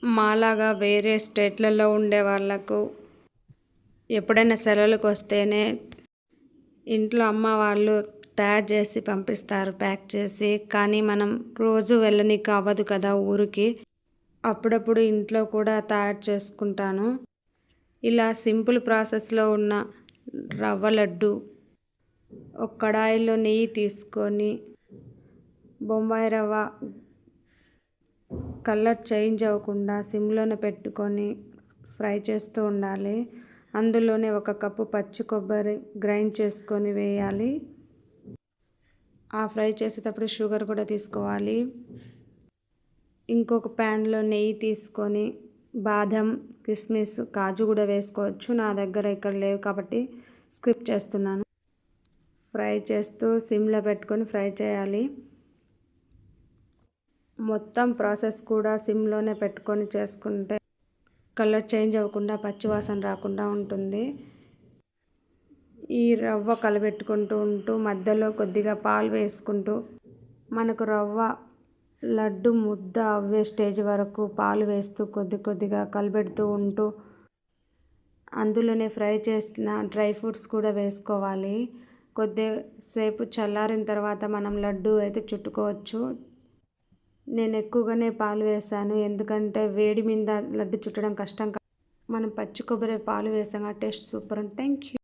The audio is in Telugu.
మాలాగా వేరే స్టేట్లలో ఉండే వాళ్ళకు ఎప్పుడైనా సెలవులకు వస్తేనే ఇంట్లో అమ్మ వాళ్ళు తయారు చేసి పంపిస్తారు ప్యాక్ చేసి. కానీ మనం రోజు వెళ్ళనీకి అవ్వదు కదా ఊరికి. అప్పుడప్పుడు ఇంట్లో కూడా తయారు చేసుకుంటాను. ఇలా సింపుల్ ప్రాసెస్లో ఉన్న రవ్వ లడ్డు ఒక కడాయిలో నెయ్యి తీసుకొని బొంబాయి రవ్వ కలర్ చేంజ్ అవ్వకుండా సిమ్లోనే పెట్టుకొని ఫ్రై చేస్తూ ఉండాలి. అందులోనే 1 కప్పు పచ్చి కొబ్బరి గ్రైండ్ చేసుకొని వేయాలి. ఆ ఫ్రై చేసేటప్పుడు షుగర్ కూడా తీసుకోవాలి. ఇంకొక ప్యాన్లో నెయ్యి తీసుకొని బాదం, కిస్మిస్, కాజు కూడా వేసుకోవచ్చు. నా దగ్గర ఇక్కడ లేవు కాబట్టి స్కిప్ చేస్తున్నాను. ఫ్రై చేస్తూ సిమ్లో పెట్టుకొని ఫ్రై చేయాలి. మొత్తం ప్రాసెస్ కూడా సిమ్లోనే పెట్టుకొని చేసుకుంటే కలర్ చేంజ్ అవ్వకుండా పచ్చివాసన రాకుండా ఉంటుంది. ఈ రవ్వ కలబెట్టుకుంటూ ఉంటూ మధ్యలో కొద్దిగా పాలు వేసుకుంటూ మనకు రవ్వ లడ్డు ముద్ద అవ్వే స్టేజ్ వరకు పాలు వేస్తూ కొద్దిగా కలబెడుతూ ఉంటూ అందులోనే ఫ్రై చేసిన డ్రై ఫ్రూట్స్ కూడా వేసుకోవాలి. కొద్దిసేపు చల్లారిన తర్వాత మనం లడ్డు అయితే చుట్టుకోవచ్చు. నేను ఎక్కువగానే పాలు వేసాను, ఎందుకంటే వేడి మీద లడ్డు చుట్టడం కష్టం. మనం పచ్చి కొబ్బరి పాలు వేసాం, టేస్ట్ సూపర్. Thank you.